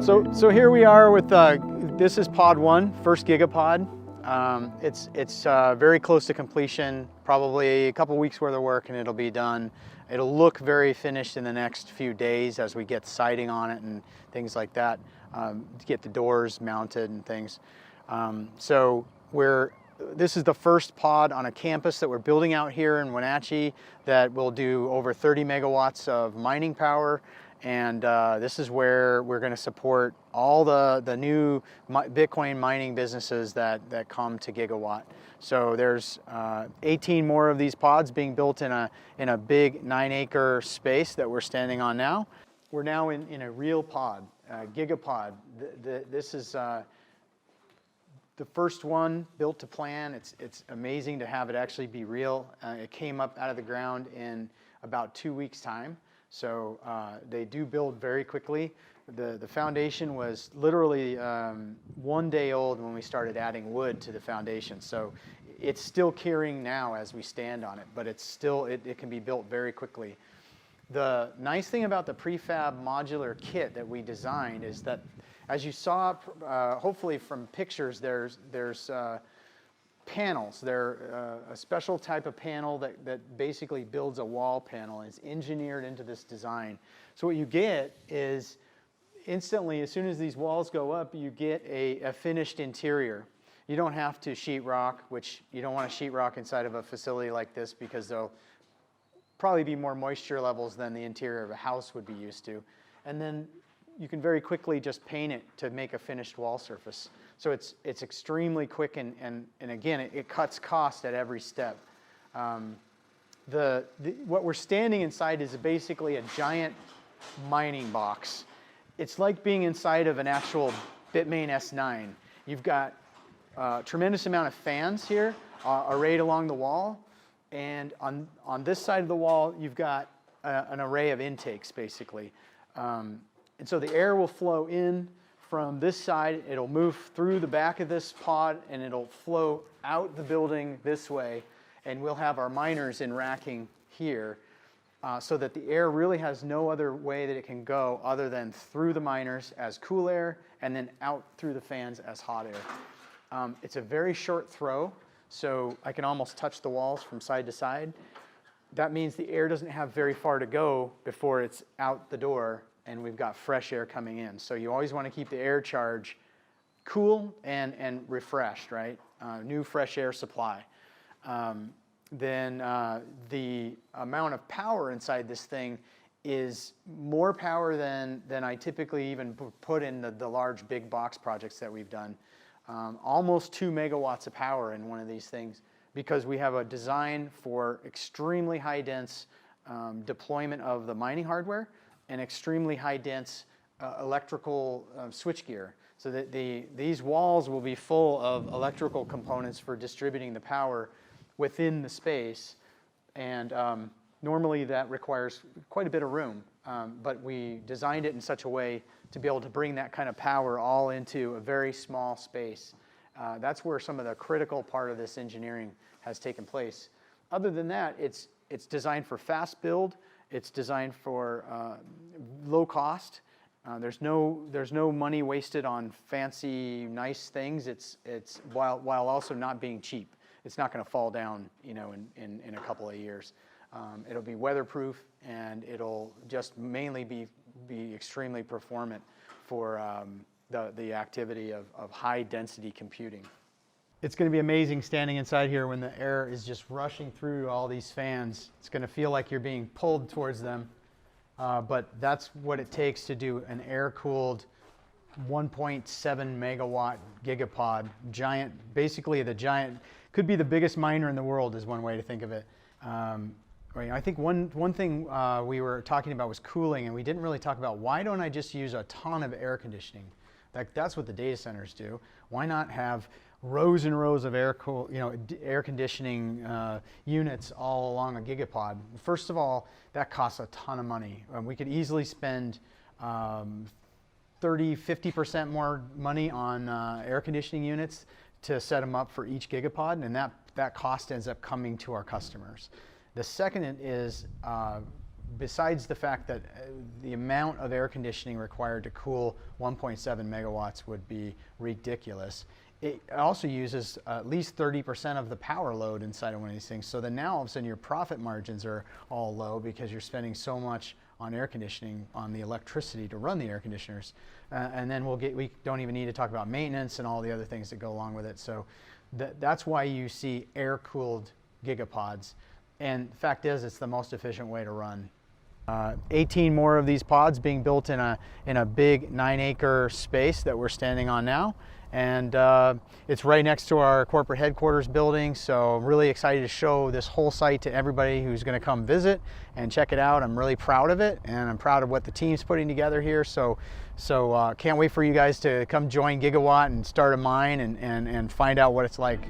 So here we are with, this is pod 1, first GigaPod. It's very close to completion, probably a couple weeks worth of work and it'll be done. It'll look very finished in the next few days as we get siding on it and things like that, to get the doors mounted and things. This is the first pod on a campus that we're building out here in Wenatchee that will do over 30 megawatts of mining power. And this is where we're going to support all the new Bitcoin mining businesses that come to Giga Watt. So there's 18 more of these pods being built in a big 9-acre space that we're standing on now. We're now in a real pod, GigaPod. This is the first one built to plan. It's amazing to have it actually be real. It came up out of the ground in about 2 weeks' time. So they do build very quickly. The foundation was literally 1 day old when we started adding wood to the foundation. So it's still curing now as we stand on it, but it's still, it can be built very quickly. The nice thing about the prefab modular kit that we designed is that, as you saw, hopefully from pictures, there's panels. They're a special type of panel that basically builds a wall panel and is engineered into this design. So what you get is instantly, as soon as these walls go up, you get a finished interior. You don't have to sheetrock, which you don't want to sheetrock inside of a facility like this because there'll probably be more moisture levels than the interior of a house would be used to. And then you can very quickly just paint it to make a finished wall surface. So it's extremely quick and again, it cuts cost at every step. What we're standing inside is basically a giant mining box. It's like being inside of an actual Bitmain S9. You've got a tremendous amount of fans here arrayed along the wall. And on this side of the wall, you've got an array of intakes, basically. And so the air will flow in from this side. It'll move through the back of this pod, and it'll flow out the building this way. And we'll have our miners in racking here so that the air really has no other way that it can go other than through the miners as cool air and then out through the fans as hot air. It's a very short throw. So I can almost touch the walls from side to side. That means the air doesn't have very far to go before it's out the door and we've got fresh air coming in. So you always want to keep the air charge cool and refreshed, right? New fresh air supply. Then the amount of power inside this thing is more power than I typically even put in the large big box projects that we've done. Almost 2 megawatts of power in one of these things because we have a design for extremely high dense deployment of the mining hardware and extremely high dense electrical switchgear. So that these walls will be full of electrical components for distributing the power within the space. And normally that requires quite a bit of room, but we designed it in such a way to be able to bring that kind of power all into a very small space. That's where some of the critical part of this engineering has taken place. Other than that, it's designed for fast build. It's designed for low cost. There's no money wasted on fancy, nice things. It's while also not being cheap. It's not going to fall down, you know, in a couple of years. It'll be weatherproof and it'll just mainly be extremely performant for the activity of high density computing. It's going to be amazing standing inside here when the air is just rushing through all these fans. It's going to feel like you're being pulled towards them, but that's what it takes to do an air-cooled 1.7 megawatt GigaPod, giant, basically could be the biggest miner in the world is one way to think of it. I think one thing we were talking about was cooling, and we didn't really talk about why don't I just use a ton of air conditioning? That's what the data centers do. Why not have rows and rows of air conditioning units all along a GigaPod? First of all, that costs a ton of money. We could easily spend 30–50% more money on air conditioning units to set them up for each GigaPod, and that cost ends up coming to our customers. The second is besides the fact that the amount of air conditioning required to cool 1.7 megawatts would be ridiculous, it also uses at least 30% of the power load inside of one of these things. So then now all of a sudden your profit margins are all low because you're spending so much on air conditioning, on the electricity to run the air conditioners. And then we don't even need to talk about maintenance and all the other things that go along with it. So that's why you see air-cooled GigaPods. And the fact is, it's the most efficient way to run. 18 more of these pods being built in a big 9-acre space that we're standing on now. And it's right next to our corporate headquarters building, so I'm really excited to show this whole site to everybody who's going to come visit and check it out. I'm really proud of it, and I'm proud of what the team's putting together here. So can't wait for you guys to come join Giga Watt and start a mine and find out what it's like.